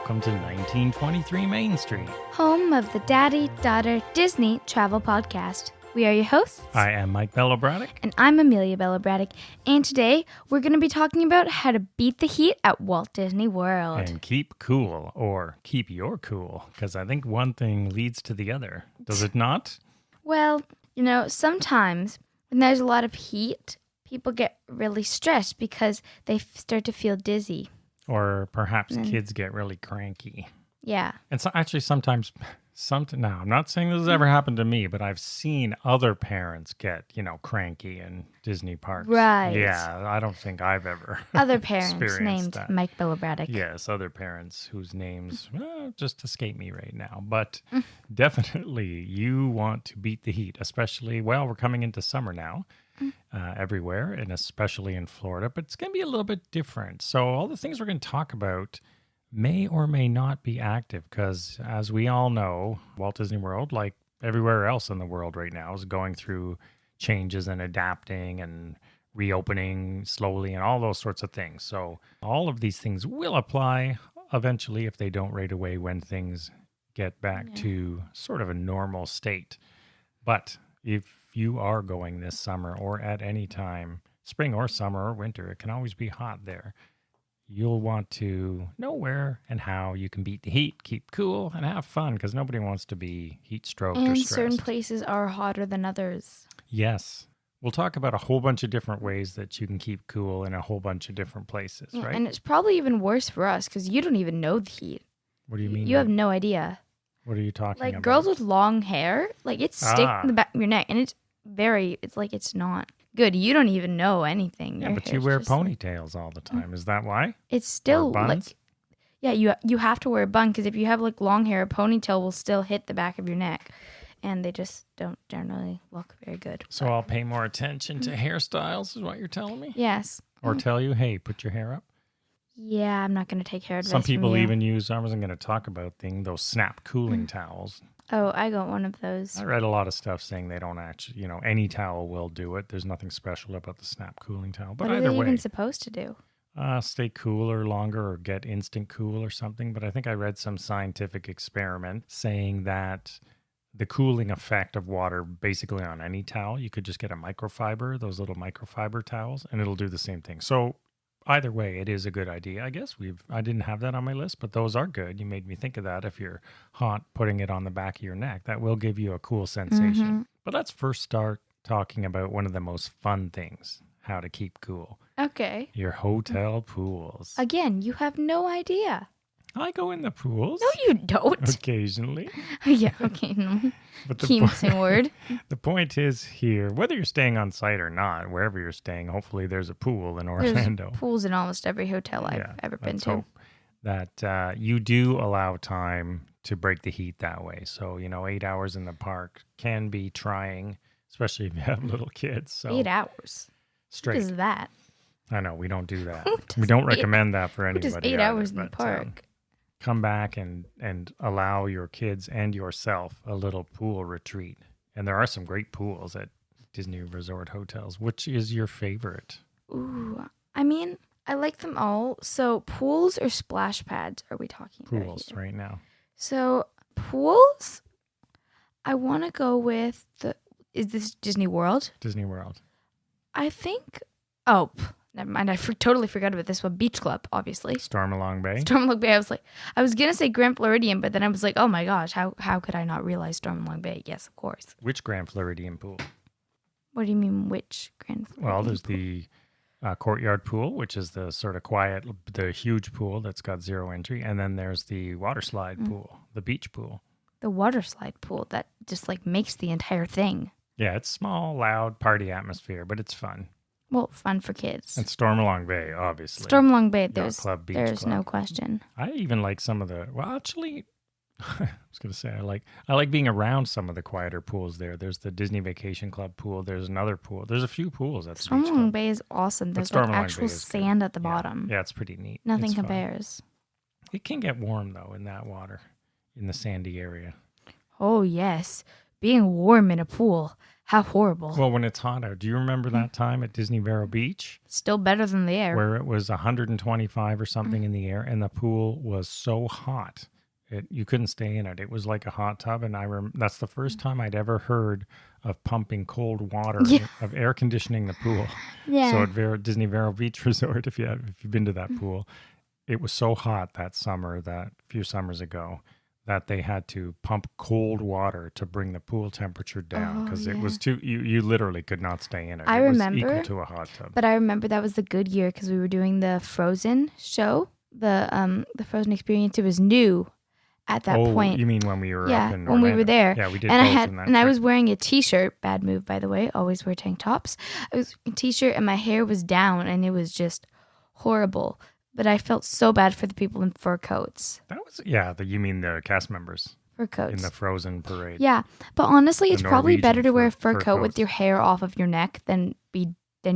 welcome to 1923 Main Street. Home of the Daddy-Daughter Disney Travel Podcast. We are your hosts. I am Mike Braddock. And I'm Amelia Braddock. And today we're going to be talking about how to beat the heat at Walt Disney World. And keep cool, or keep your cool, because I think one thing leads to the other. Does it not? Well, sometimes when there's a lot of heat, people get really stressed because they start to feel dizzy. Or perhaps kids get really cranky. Yeah. And so actually sometimes, now I'm not saying this has ever happened to me, but I've seen other parents get, cranky in Disney parks. Right. Yeah, I don't think I've ever Other parents experienced named that. Mike Braddock. Yes, other parents whose names just escape me right now. But definitely you want to beat the heat, especially, we're coming into summer now. Everywhere, and especially in Florida, but it's going to be a little bit different. So all the things we're going to talk about may or may not be active because, as we all know, Walt Disney World, like everywhere else in the world right now, is going through changes and adapting and reopening slowly and all those sorts of things. So all of these things will apply eventually if they don't right away when things get back to sort of a normal state. But if you are going this summer or at any time, spring or summer or winter, it can always be hot there. You'll want to know where and how you can beat the heat, keep cool, and have fun because nobody wants to be heat stroked or stressed. And certain places are hotter than others. Yes. We'll talk about a whole bunch of different ways that you can keep cool in a whole bunch of different places, right? And it's probably even worse for us because you don't even know the heat. What do you mean? You have no idea. What are you talking about? Like girls with long hair, it sticks in the back of your neck and it's not good. You don't even know anything. Yeah, but you wear ponytails all the time. Is that why? It's still or buns? You have to wear a bun because if you have long hair, a ponytail will still hit the back of your neck, and they just don't generally look very good. So I'll pay more attention to hairstyles, is what you're telling me? Yes. Or tell you, hey, put your hair up. Yeah, I'm not going to take hair advice. Some people from you. even use. I wasn't going to talk about those snap cooling towels. Oh, I got one of those. I read a lot of stuff saying they don't actually, any towel will do it. There's nothing special about the snap cooling towel. But what either are they way, even supposed to do? Stay cooler longer or get instant cool or something. But I think I read some scientific experiment saying that the cooling effect of water basically on any towel, you could just get a microfiber, those little microfiber towels, and it'll do the same thing. So either way, it is a good idea, I guess. I didn't have that on my list, but those are good. You made me think of that. If you're hot, putting it on the back of your neck, that will give you a cool sensation. Mm-hmm. But let's first start talking about one of the most fun things, how to keep cool. Okay. Your hotel pools. Again, you have no idea. I go in the pools. No, you don't. Occasionally. Yeah, occasionally. But Key missing word. The point is here, whether you're staying on site or not, wherever you're staying, hopefully there's a pool in Orlando. There's pools in almost every hotel I've ever been to. Hope that you do allow time to break the heat that way. So, 8 hours in the park can be trying, especially if you have little kids. So 8 hours. Straight. What is that? I know, we don't do that. We don't recommend that for anybody. Who does 8 hours in the park? Come back and allow your kids and yourself a little pool retreat. And there are some great pools at Disney Resort hotels. Which is your favorite? Ooh, I like them all. So pools or splash pads are we talking about? Pools right now. So pools, I want to go with is this Disney World? Disney World. I think, never mind. I totally forgot about this one. Beach Club, obviously. Stormalong Bay. Stormalong Bay. I was gonna say Grand Floridian, but then I was like, oh my gosh, how could I not realize Stormalong Bay? Yes, of course. Which Grand Floridian pool? What do you mean, which Grand Floridian? Well, there's the courtyard pool, which is the sort of quiet, the huge pool that's got zero entry, and then there's the water slide pool, the beach pool. The water slide pool that just makes the entire thing. Yeah, it's small, loud, party atmosphere, but it's fun. Well, fun for kids. And Stormalong Bay, obviously. Stormalong Bay, Beach there's Club. no question. I even like some of the, actually, I was going to say, I like being around some of the quieter pools there. There's the Disney Vacation Club pool. There's another pool. There's a few pools at the Beach Club. Stormalong Bay is awesome. There's actual sand at the bottom. Yeah, it's pretty neat. Nothing compares. It can get warm, though, in that water, in the sandy area. Oh, yes. Being warm in a pool. How horrible. Well, when it's hot out, do you remember that time at Disney Vero Beach Still better than the air. where it was 125 or something in the air and the pool was so hot you couldn't stay in it. It was like a hot tub, and that's the first time I'd ever heard of pumping cold water, of air conditioning the pool. Yeah. So at Disney Vero Beach Resort, if you've been to that pool, it was so hot that summer, that few summers ago, that they had to pump cold water to bring the pool temperature down because it was too. You literally could not stay in it. I remember, remember was equal to a hot tub. But I remember that was the good year because we were doing the Frozen show, the Frozen experience. It was new at that point. You mean when we were up in when Orlando? we were there? Yeah, we did. And I was wearing a t-shirt. Bad move, by the way. Always wear tank tops. I was a t-shirt, and my hair was down, and it was just horrible. But I felt so bad for the people in fur coats. That was you mean the cast members fur coats in the Frozen parade? Yeah, but honestly, it's probably better to wear a fur coat coats with your hair off of your neck than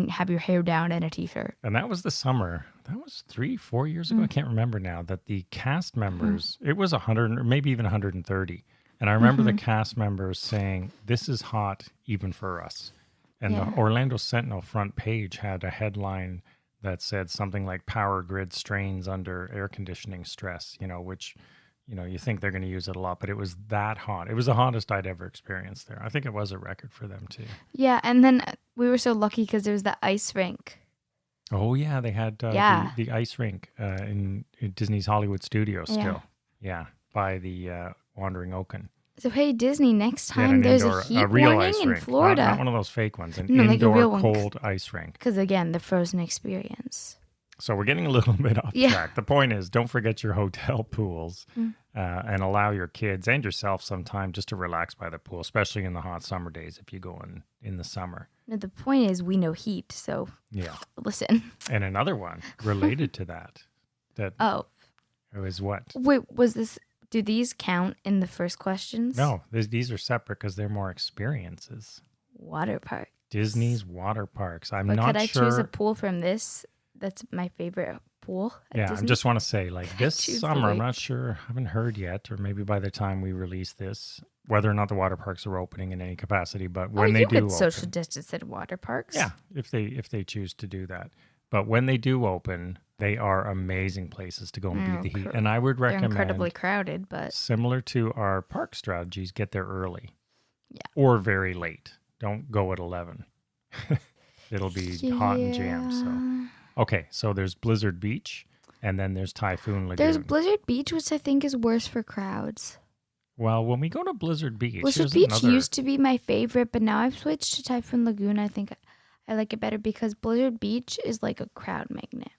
have your hair down in a t-shirt. And that was the summer. That was 3-4 years ago. I can't remember now. That the cast members, it was 100 or maybe even 130. And I remember the cast members saying, "This is hot even for us." And the Orlando Sentinel front page had a headline that said something like "Power grid strains under air conditioning stress," which, you think they're going to use it a lot, but it was that hot. It was the hottest I'd ever experienced there. I think it was a record for them too. Yeah, and then we were so lucky because there was the ice rink. Oh yeah, they had the ice rink in Disney's Hollywood Studios still. Yeah, by the Wandering Oaken. So hey, Disney, next time there's a heat warning in Florida. Not one of those fake ones. An indoor cold ice rink. Because again, the Frozen experience. So we're getting a little bit off track. The point is, don't forget your hotel pools and allow your kids and yourself some time just to relax by the pool, especially in the hot summer days if you go in the summer. No, the point is we know heat, so listen. And another one related to that. It was what? Wait, do these count in the first questions? No, these are separate because they're more experiences. Water park. Disney's water parks. I'm but not could I sure. choose a pool from this? That's my favorite pool. Yeah, Disney? I just want to say, this summer, I'm not sure, I haven't heard yet, or maybe by the time we release this, whether or not the water parks are opening in any capacity. But when they do open, social distance at water parks. Yeah, if they choose to do that. But when they do open, they are amazing places to go and beat the heat. And I would recommend, they're incredibly crowded, but similar to our park strategies, get there early. Yeah. Or very late. Don't go at 11. It'll be hot and jammed. So okay, so there's Blizzard Beach, and then there's Typhoon Lagoon. There's Blizzard Beach, which I think is worse for crowds. Well, when we go to Blizzard Beach, used to be my favorite, but now I've switched to Typhoon Lagoon. I think I like it better because Blizzard Beach is like a crowd magnet.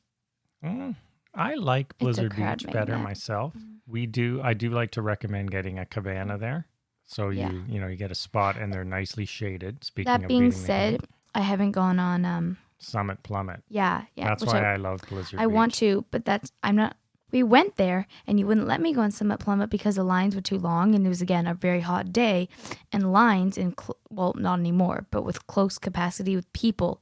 I like Blizzard Beach better myself. Mm-hmm. I do like to recommend getting a cabana there. So you get a spot and they're nicely shaded. That being said, I haven't gone on Summit Plummet. Yeah. That's why I love Blizzard Beach. I want to, but I'm not. We went there and you wouldn't let me go on Summit Plummet because the lines were too long and it was again a very hot day and lines in not anymore, but with close capacity with people,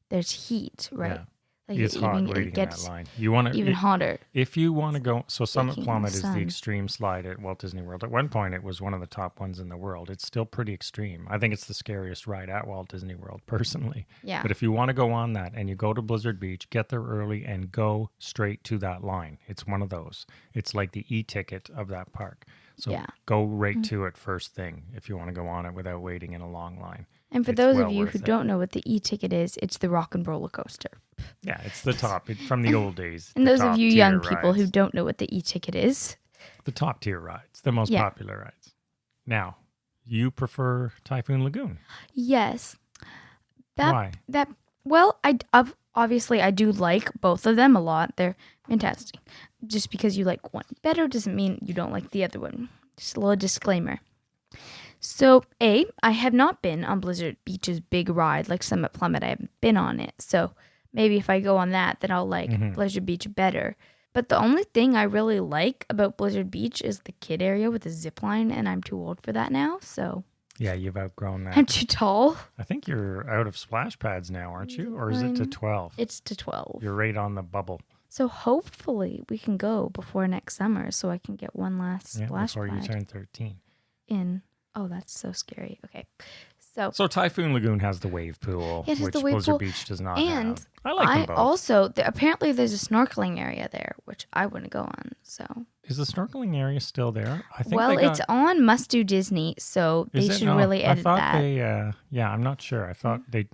there's heat, right? Yeah. It's hot waiting in that line. You want even hotter. If you want to go, so Summit Plummet is the extreme slide at Walt Disney World. At one point, it was one of the top ones in the world. It's still pretty extreme. I think it's the scariest ride at Walt Disney World, personally. Yeah. But if you want to go on that and you go to Blizzard Beach, get there early and go straight to that line. It's one of those. It's like the e-ticket of that park. So go right to it first thing if you want to go on it without waiting in a long line. And for those of you who don't know what the e-ticket is, it's the rock and roller coaster. Yeah, it's the top from the old days. And those of you young people who don't know what the e-ticket is. The top tier rides, the most popular rides. Now, you prefer Typhoon Lagoon? Yes. Why? Obviously I do like both of them a lot. They're fantastic. Just because you like one better doesn't mean you don't like the other one. Just a little disclaimer. So, I have not been on Blizzard Beach's big ride like Summit Plummet. I haven't been on it. So, maybe if I go on that, then I'll like Blizzard Beach better. But the only thing I really like about Blizzard Beach is the kid area with the zip line, and I'm too old for that now, so... Yeah, you've outgrown that. I'm too tall. I think you're out of splash pads now, aren't you? Or is it to 12? It's to 12. You're right on the bubble. So hopefully we can go before next summer so I can get one last splash pad. Before you turn 13. Oh, that's so scary. Okay. So Typhoon Lagoon has the wave pool, Yeah, it has which the wave Blizzard pool, Beach does not and have. I like them both. also apparently there's a snorkeling area there, which I wouldn't go on. So Is the snorkeling area still there? I think well, they got, it's on Must Do Disney, so they is it? should No, really edit I thought that. they. Yeah, I'm not sure. I thought they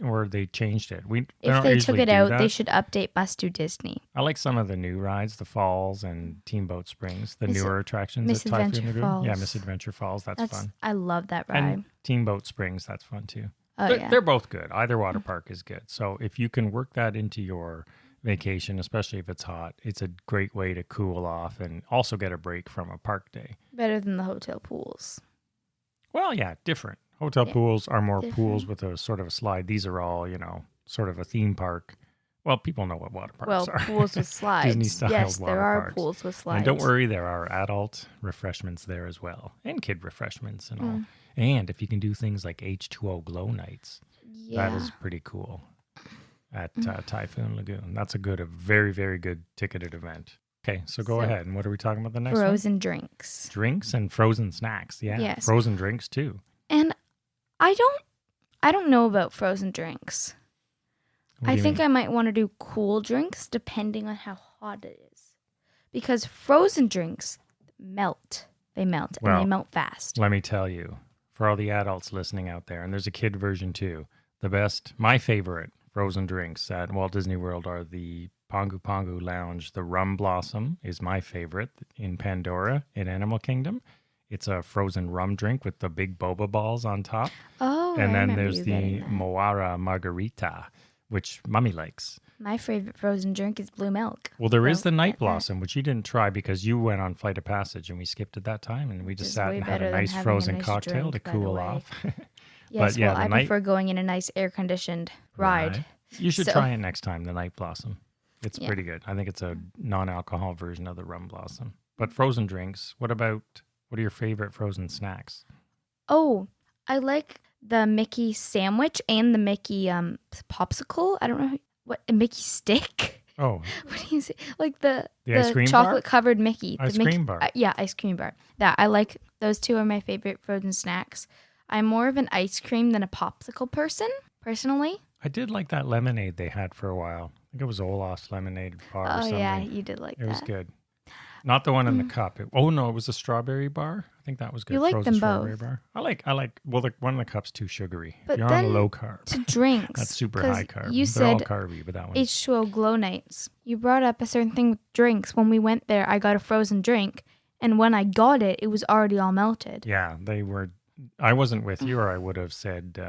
changed it. They If don't they usually took it do out, that. they should update Must Do Disney. I like some of the new rides, the falls and Teamboat Springs, the newer attractions at Typhoon Misadventure Lagoon. Falls. Yeah, Misadventure Falls. That's fun. I love that ride. And Teamboat Springs, that's fun too. Oh, But yeah. they're both good. Either water park is good. So if you can work that into your vacation, especially if it's hot, it's a great way to cool off and also get a break from a park day. Better than the hotel pools. Well, yeah, different. Hotel pools are more pools Different. with a sort of a slide. These are all, sort of a theme park. Well, people know what water parks are. Pools with slides. Disney-style Yes, water there are parks. pools with slides. And don't worry, there are adult refreshments there as well, and kid refreshments and all. Mm. And if you can do things like H2O glow nights, Yeah. that is pretty cool at Typhoon Lagoon. That's a very, very good ticketed event. Okay, so go ahead. And what are we talking about the next one? Frozen drinks. Drinks and frozen snacks. Yeah, Yes. frozen drinks too. And I don't know about frozen drinks. What do I you think mean? I might want to do cool drinks depending on how hot it is. Because frozen drinks melt. They melt and Well, they melt fast. Let me tell you, for all the adults listening out there, and there's a kid version too, my favorite frozen drinks at Walt Disney World are the Pongu Pongu Lounge. The Rum Blossom is my favorite in Pandora in Animal Kingdom. It's a frozen rum drink with the big boba balls on top. Oh, And I then remember there's you the getting that. Moara Margarita, which Mummy likes. My favorite frozen drink is blue milk. Well, there is So, the Night get that. Blossom, which you didn't try because you went on Flight of Passage and we skipped it that time and we just is sat way and had better a than nice having a frozen nice cocktail drink, to by the cool way. off. Yes, But yeah, well, the I night- prefer going in a nice air-conditioned ride. Right. You should So- try it next time, the Night Blossom. It's Yeah. pretty good. I think it's a non-alcohol version of the Rum Blossom. But frozen drinks, what are your favorite frozen snacks? Oh, I like the Mickey sandwich and the Mickey popsicle. I don't know a Mickey stick. Oh, What do you say? Like the ice cream bar? chocolate covered Mickey. Ice the Mickey, cream bar. Yeah, ice cream bar. That I like. Those two are my favorite frozen snacks. I'm more of an ice cream than a popsicle person, personally. I did like that lemonade they had for a while. I think it was Olaf's lemonade bar or Oh something. yeah, you did like It was that. good. Not the one in the cup. It was a strawberry bar. I think that was good. You like Frozen them strawberry both. bar. Well, the one in the cup's too sugary. But if you're on then low carb, To drinks. that's super 'cause high carb. You They're all said carby, but that one. H2O glow nights. You brought up a certain thing with drinks. When we went there, I got a frozen drink, and when I got it, it was already all melted. Yeah, they were. I wasn't with you, or I would have said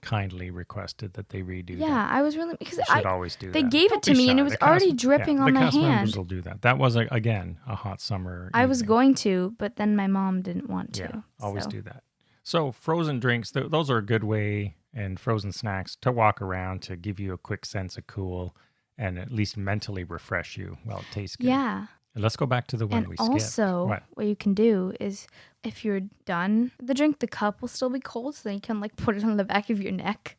kindly requested that they redo that. Yeah, I was really because They should always do they that. gave Don't it to be me and shy. it was The already cast- dripping yeah, on my the cast members hand. will do that. That was again a hot summer. I was evening. going to, but then my mom didn't want to. Yeah, always so. do that. So frozen drinks, those are a good way, and frozen snacks to walk around to give you a quick sense of cool and at least mentally refresh you while it tastes good. Yeah. And let's go back to the one And we skipped. also, what you can do is if you're done with the drink, the cup will still be cold, so then you can like put it on the back of your neck.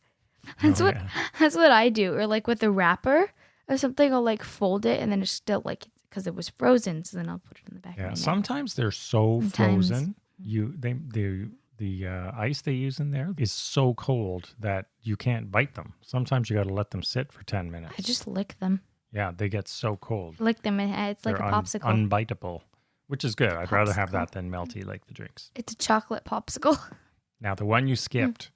That's yeah. that's what I do. Or like with the wrapper or something, I'll like fold it and then it's still like because it was frozen, so then I'll put it on the back of my Yeah, neck. sometimes they're so Sometimes. frozen. The ice they use in there is so cold that you can't bite them. Sometimes you got to let them sit for 10 minutes. I just lick them. Yeah, they get so cold. Lick them and it's like They're a popsicle. unbiteable, which is good. I'd rather have Popsicle. that than melty like the drinks. It's a chocolate popsicle. Now, the one you skipped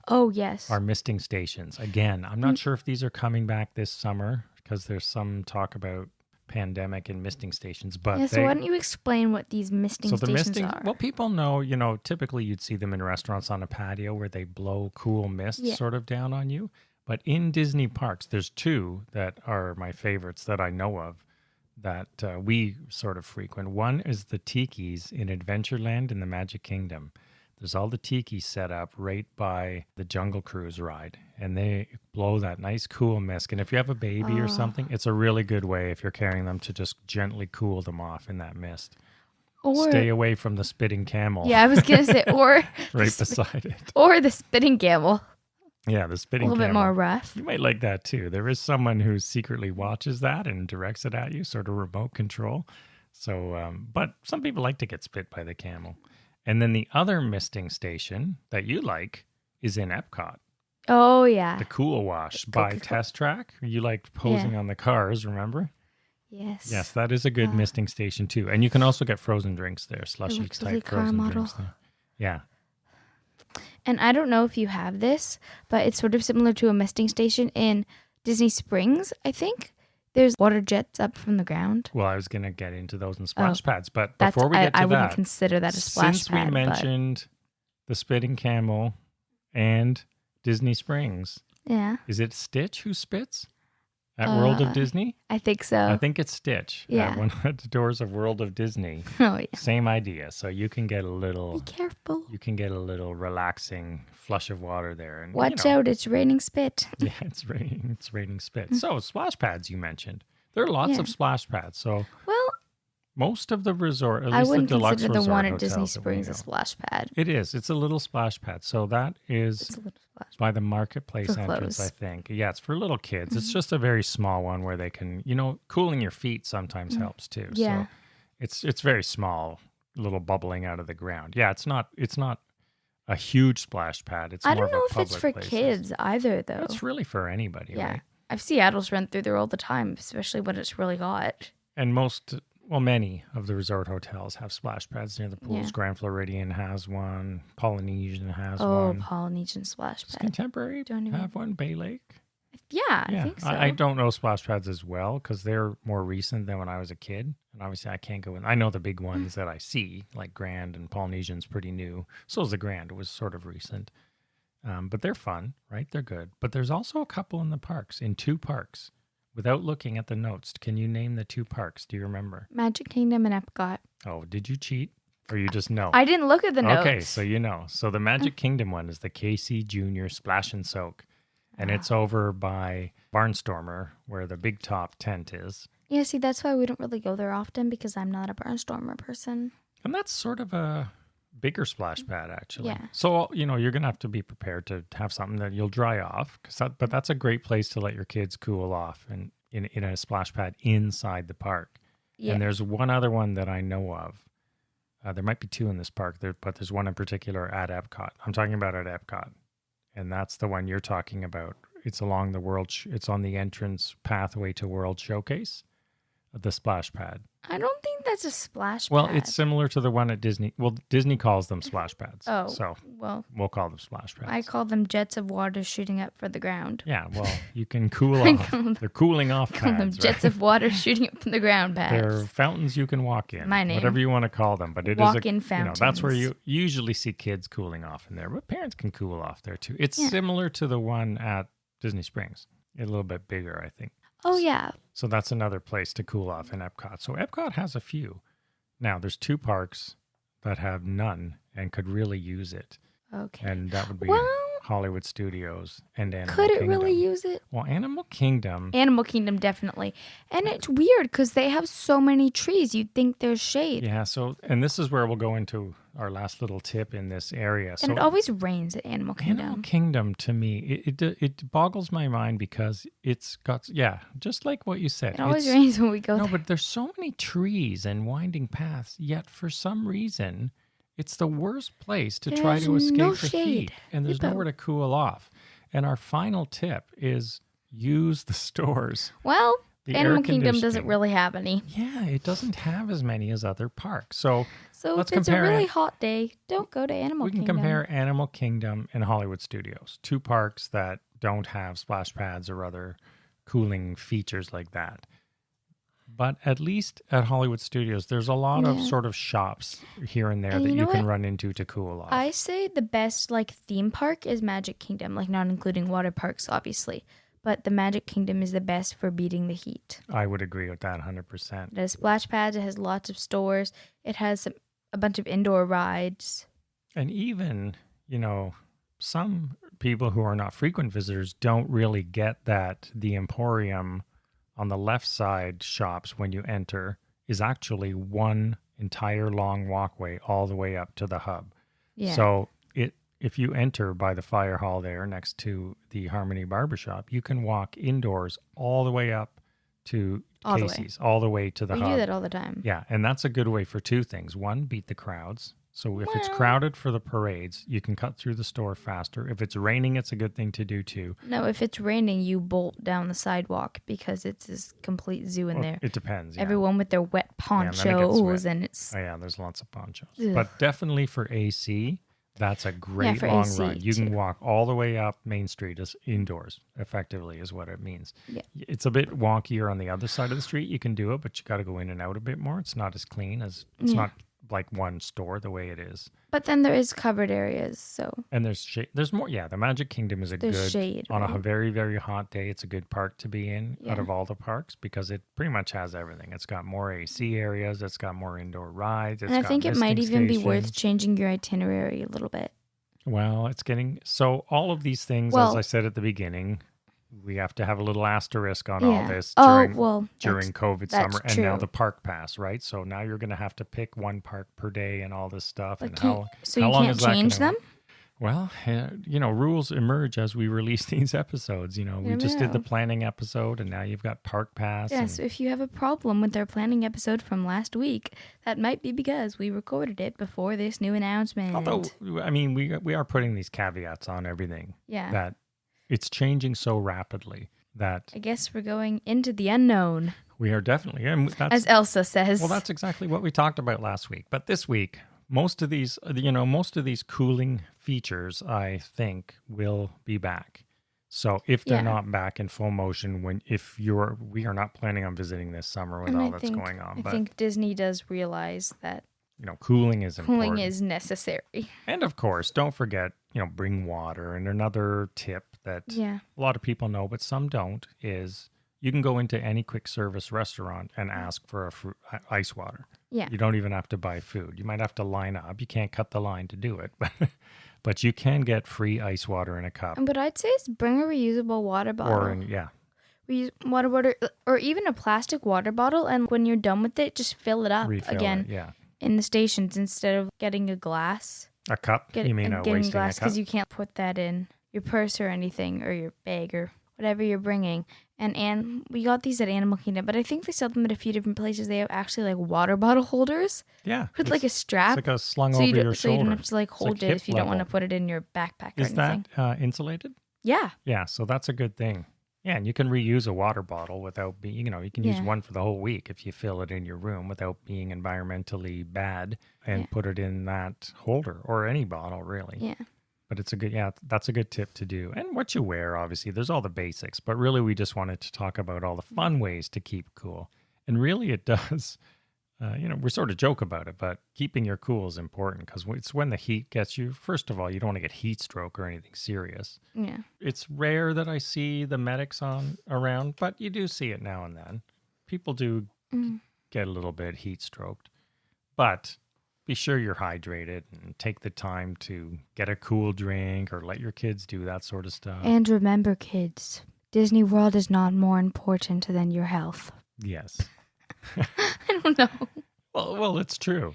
Oh yes. are misting stations. Again, I'm not sure if these are coming back this summer because there's some talk about pandemic and misting stations, but Yeah, so why don't you explain what these misting so the stations misting, are? well, people know, typically you'd see them in restaurants on a patio where they blow cool mist Yeah. sort of down on you. But in Disney parks, there's two that are my favorites that I know of that we sort of frequent. One is the Tikis in Adventureland in the Magic Kingdom. There's all the tikis set up right by the Jungle Cruise ride, and they blow that nice cool mist. And if you have a baby or something, it's a really good way if you're carrying them to just gently cool them off in that mist. Or Stay away from the spitting camel. yeah, I was gonna say or right beside it. or the spitting camel. Yeah, the A spitting little camel. bit more rough. You might like that too. There is someone who secretly watches that and directs it at you, sort of remote control. So, but some people like to get spit by the camel. And then the other misting station that you like is in Epcot. Oh, yeah. The Cool Wash by Test Track. You liked posing on the cars, remember? Yes. Yes, that is a good misting station too. And you can also get frozen drinks there, slushy type frozen drinks there. Yeah. And I don't know if you have this, but it's sort of similar to a misting station in Disney Springs, I think. There's water jets up from the ground. Well, I was going to get into those in splash pads, but before we get to that, I wouldn't consider that a splash since pad. we mentioned the Spitting Camel and Disney Springs, is it Stitch who spits at World of Disney? I think so. I think it's Stitch at one of the doors of World of Disney. Oh, yeah. Same idea. So you can get a little... Be careful. You can get a little relaxing flush of water there. And watch out, it's raining spit. Yeah, it's raining spit. So splash pads you mentioned. There are lots of splash pads. So most of the resort, at least I wouldn't the deluxe consider the one at hotels Disney that we Springs know. a splash pad. It is. It's a little splash pad. So that is It's a little splash by the marketplace For entrance, clothes. I think. Yeah, it's for little kids. It's just a very small one where they can, cooling your feet sometimes helps too. Yeah. So it's very small, little bubbling out of the ground. Yeah, it's not a huge splash pad. It's I more don't know of if it's for kids either, though. It's really for anybody, Yeah. right? I see adults run through there all the time, especially when it's really hot. And many of the resort hotels have splash pads near the pools. Yeah. Grand Floridian has one. Polynesian has Oh, one. Polynesian splash Does pad. Contemporary Don't even- have one? Bay Lake? Yeah, I think so. I don't know splash pads as well because they're more recent than when I was a kid. And obviously I can't go in. I know the big ones that I see, like Grand and Polynesian's pretty new. So is the Grand. It was sort of recent. But they're fun, right? They're good. But there's also a couple in 2 parks. Without looking at the notes, can you name the 2 parks? Do you remember? Magic Kingdom and Epcot. Oh, did you cheat? Or you just know? I didn't look at the notes. Okay, so you know. So the Magic Kingdom one is the Casey Jr. Splash and Soak. And it's over by Barnstormer, where the big top tent is. Yeah, see, that's why we don't really go there often because I'm not a Barnstormer person. And that's sort of a bigger splash pad, actually. Yeah. So, you're going to have to be prepared to have something that you'll dry off. But that's a great place to let your kids cool off and in a splash pad inside the park. Yeah. And there's one other one that I know of. There might be 2 in this park, but there's one in particular at Epcot. I'm talking about at Epcot. And that's the one you're talking about. It's along the it's on the entrance pathway to World Showcase, the splash pad. I don't think that's a splash pad. Well, it's similar to the one at Disney. Well, Disney calls them splash pads. Oh, so well, we'll call them splash pads. I call them jets of water shooting up for the ground. Yeah, well, you can cool I off. call them- They're cooling off Call them pads. jets Right? of water shooting up from the ground pads. They're fountains you can walk in. My name. Whatever you want to call them. But it is Walk-in that's where fountains. you usually see kids cooling off in there. But parents can cool off there too. It's Yeah. similar to the one at Disney Springs. A little bit bigger, I think. Oh, yeah. So that's another place to cool off in Epcot. So Epcot has a few. Now, there's 2 parks that have none and could really use it. Okay. And that would be Well, Hollywood Studios and Animal could it Kingdom. really use it? Well, Animal Kingdom, Animal Kingdom, definitely. And it's weird because they have so many trees. You'd think there's shade. yeah, and this is where we'll go into our last little tip in this area. So And it always rains at Animal Kingdom. Animal Kingdom, to me, it boggles my mind because it's got, just like what you said. It always it's- rains when we go No, there. but there's so many trees and winding paths, yet for some reason, it's the worst place to try to There's escape no the shade. heat. And there's Hippo. nowhere to cool off. And our final tip is use the stores. Well, The Animal air Kingdom doesn't conditioning. really have any. Yeah, it doesn't have as many as other parks. So So let's if it's a compare really it. hot day, don't go to Animal we can Kingdom. compare Animal Kingdom and Hollywood Studios, 2 parks that don't have splash pads or other cooling features like that. But at least at Hollywood Studios, there's a lot of Yeah. sort of shops here and there And that you you know can what? run into to cool off. I say the best theme park is Magic Kingdom, not including water parks, obviously. But the Magic Kingdom is the best for beating the heat. I would agree with that 100%. It has splash pads. It has lots of stores. It has a bunch of indoor rides. And even, some people who are not frequent visitors don't really get that the Emporium on the left side shops when you enter is actually one entire long walkway all the way up to the hub. Yeah. So if you enter by the fire hall there next to the Harmony Barbershop, you can walk indoors all the way up to All the way. Casey's, all the way to the We hub. do that all the time. Yeah, and that's a good way for two things. One, beat the crowds. So if it's Well- crowded for the parades, you can cut through the store faster. If it's raining, it's a good thing to do too. No, if it's raining, you bolt down the sidewalk because it's this complete zoo in there. It depends. Yeah. Everyone with their wet and then it gets ponchos wet. and it's Oh, yeah, there's lots of ponchos. Ugh. But definitely for AC, that's a great for long AC ride. You can too. walk all the way up Main Street as indoors, effectively, is what it means. Yeah. It's a bit wonkier on the other side of the street. You can do it, but you got to go in and out a bit more. It's not as clean as, it's Yeah. not like one store the way it is. But then there is covered areas, so And there's shade. There's more. Yeah, the Magic Kingdom is a there's good, shade. on a right? very, very hot day, it's a good park to be in out Yeah. of all the parks because it pretty much has everything. It's got more AC areas. It's got more indoor rides. It's And I got think it might misting even be worth stations. changing your itinerary a little bit. Well, it's getting so all of these things, as Well- I said at the beginning, we have to have a little asterisk on all Yeah. this Oh, during well, during COVID that's summer, and now true. the park pass, right? So now you're going to have to pick one park per day and all this stuff. But And so how you long can't is that change gonna- them? Well, rules emerge as we release these episodes. We just did the know. planning episode, and now you've got park pass. Yeah, and- so if you have a problem with our planning episode from last week, that might be because we recorded it before this new announcement. although, I mean, we are putting these caveats on everything yeah, that it's changing so rapidly that I guess we're going into the unknown, we are definitely, and that's as Elsa says. well, that's exactly what we talked about last week. But this week, most of these cooling features, I think, will be back. So if they're Yeah. not back in full motion, we are not planning on visiting this summer with And all I that's think, going on. I But think Disney does realize that cooling is important. cooling is necessary. And of course, don't forget, bring water. And another tip that Yeah, a lot of people know, but some don't, is you can go into any quick service restaurant and ask for ice water. yeah. You don't even have to buy food. You might have to line up. You can't cut the line to do it, but you can get free ice water in a cup. But I'd say it's bring a reusable water bottle. Water bottle, or even a plastic water bottle, and when you're done with it, just fill it up refill again it. Yeah, in the stations instead of getting a glass. a cup. You mean getting wasting glass a cup? because you can't put that in your purse or anything, or your bag or whatever you're bringing. And we got these at Animal Kingdom, but I think they sell them at a few different places. They have actually like water bottle holders Yeah, with like a strap, it's like a slung so over you your don't, so you shoulder. don't have to like hold like it hip if you don't want to level. put it in your backpack or Is anything. that insulated? Yeah, Yeah, so that's a good thing. Yeah, and you can reuse a water bottle without being, you can use Yeah. one for the whole week if you fill it in your room without being environmentally bad and Yeah. put it in that holder or any bottle really. yeah. But that's a good tip to do. And what you wear, obviously, there's all the basics, but really we just wanted to talk about all the fun ways to keep cool. And really it does, we sort of joke about it, but keeping your cool is important because it's when the heat gets you. First of all, you don't want to get heat stroke or anything serious. Yeah. It's rare that I see the medics around, but you do see it now and then. People do get a little bit heat stroked, but be sure you're hydrated and take the time to get a cool drink or let your kids do that sort of stuff. And remember, kids, Disney World is not more important than your health. Yes. I don't know. Well, it's true.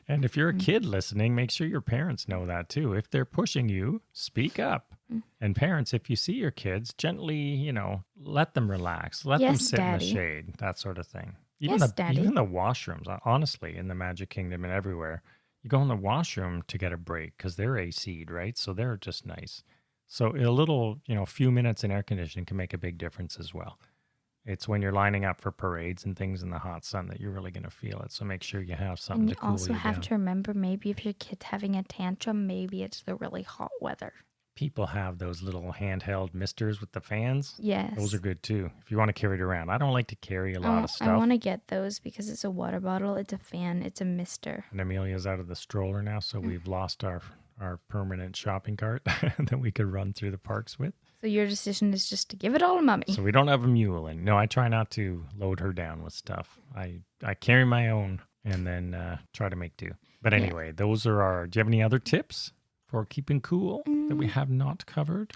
And if you're a kid listening, make sure your parents know that too. If they're pushing you, speak up. And parents, if you see your kids, gently, let them relax. Let them Yes, sit in Daddy. the shade, that sort of thing. Yes, Daddy. Even the washrooms, honestly, in the Magic Kingdom and everywhere, you go in the washroom to get a break because they're AC'd, right? So they're just nice. So a little, few minutes in air conditioning can make a big difference as well. It's when you're lining up for parades and things in the hot sun that you're really going to feel it. So make sure you have something And to you cool also you have down. to remember, maybe if your kid's having a tantrum, maybe it's the really hot weather. People have those little handheld misters with the fans. Yes. Those are good too. If you want to carry it around. I don't like to carry a lot of I stuff. want to get those because it's a water bottle, it's a fan, it's a mister. And Amelia's out of the stroller now, so we've lost our permanent shopping cart that we could run through the parks with. So your decision is just to give it all to mommy. So we don't have a mule. And no, I try not to load her down with stuff. I carry my own and then try to make do. But anyway, those are do you have any other tips for keeping cool that we have not covered?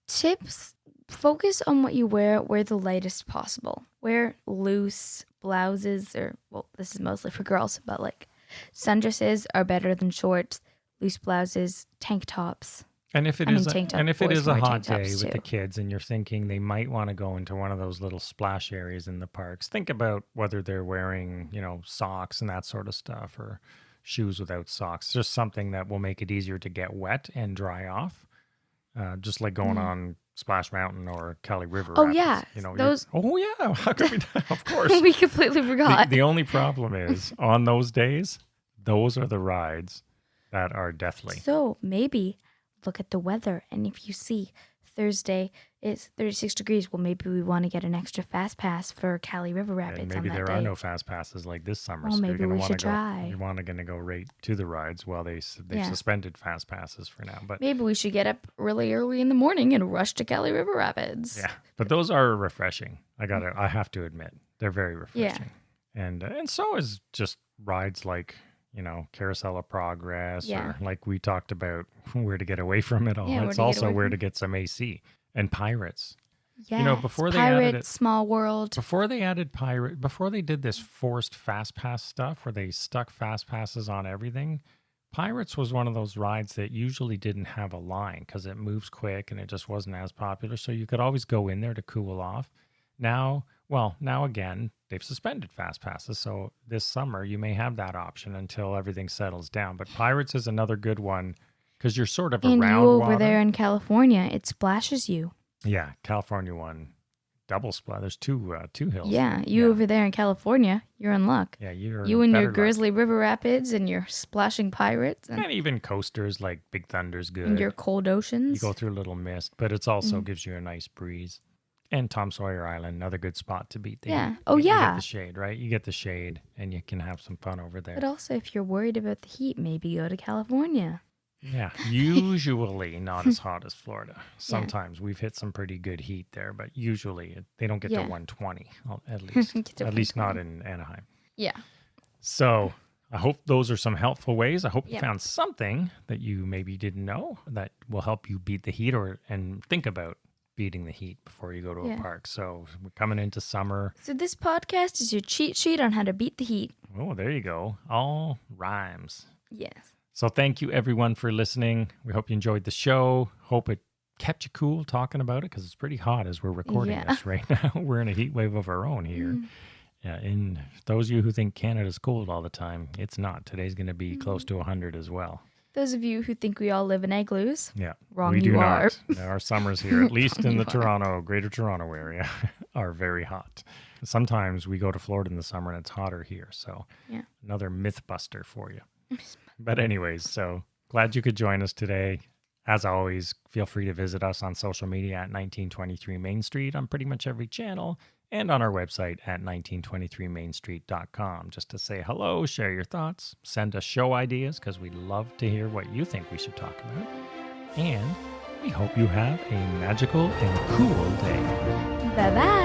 Tips: focus on what you wear the lightest possible. Wear loose blouses, or, well, this is mostly for girls, but like sundresses are better than shorts, loose blouses, tank tops. And if it I mean, is a, tank top and if it boys is can a wear hot tank day tops with the too. kids and you're thinking they might want to go into one of those little splash areas in the parks, think about whether they're wearing, socks and that sort of stuff or shoes without socks. Just something that will make it easier to get wet and dry off. Just like going on Splash Mountain or Kelly River Oh Rapids. yeah, those Oh yeah, how could we? Of course. we completely forgot. The only problem is on those days, those are the rides that are deathly. So maybe look at the weather, and if you see Thursday it's 36 degrees, well, maybe we want to get an extra fast pass for Cali River Rapids And on maybe that there day. are no fast passes like this summer. Well, so maybe you're gonna we want to should go. try. You're gonna go right to the rides. Well, they've Yeah. suspended fast passes for now, but Maybe we should get up really early in the morning and rush to Cali River Rapids. yeah. But those are refreshing. I have to admit, they're very refreshing. And so is just rides like Carousel of Progress, Yeah. or like we talked about where to get away from it all. Yeah, where It's to get also away where from to get some AC and Pirates. Yeah. before they added Pirates, it- Small World. Before they added before they did this forced fast pass stuff where they stuck fast passes on everything, Pirates was one of those rides that usually didn't have a line because it moves quick and it just wasn't as popular. So you could always go in there to cool off. Now again, they've suspended fast passes. So this summer you may have that option until everything settles down. But Pirates is another good one because you're sort of And around you over water. there in California, it splashes you. Yeah, California one, double splat. There's two hills. Yeah, you over there in California, you're in luck. Yeah, you You and better your luck. Grizzly River Rapids and your splashing pirates and And even coasters like Big Thunder's good. your cold You oceans. go through a little mist, but it's also gives you a nice breeze. And Tom Sawyer Island, another good spot to beat the Yeah. heat. Oh, You yeah. get the shade, right? You get the shade, and you can have some fun over there. But also, if you're worried about the heat, maybe go to California. Yeah, usually not as hot as Florida. Sometimes we've hit some pretty good heat there, but usually they don't get Yeah. to 120 at least. Get to At least not 120. in Anaheim. Yeah. So I hope those are some helpful ways. I hope you Yeah. found something that you maybe didn't know that will help you beat the heat and think about beating the heat before you go to a Yeah. park. So we're coming into summer. So this podcast is your cheat sheet on how to beat the heat. Oh, there you go. All rhymes. Yes. So thank you everyone for listening. We hope you enjoyed the show. Hope it kept you cool talking about it because it's pretty hot as we're recording Yeah. this right now. We're in a heat wave of our own here. Yeah, and those of you who think Canada's cold all the time, it's not. Today's going to be close to 100 as well. Those of you who think we all live in igloos, Yeah, Wrong we you do are. not. Our summers here, at least in you the are. Greater Toronto area, are very hot. Sometimes we go to Florida in the summer and it's hotter here. So Yeah. another myth buster for you. But anyways, so glad you could join us today. As always, feel free to visit us on social media at 1923 Main Street on pretty much every channel and on our website at 1923mainstreet.com just to say hello, share your thoughts, send us show ideas because we'd love to hear what you think we should talk about. And we hope you have a magical and cool day. bye-bye.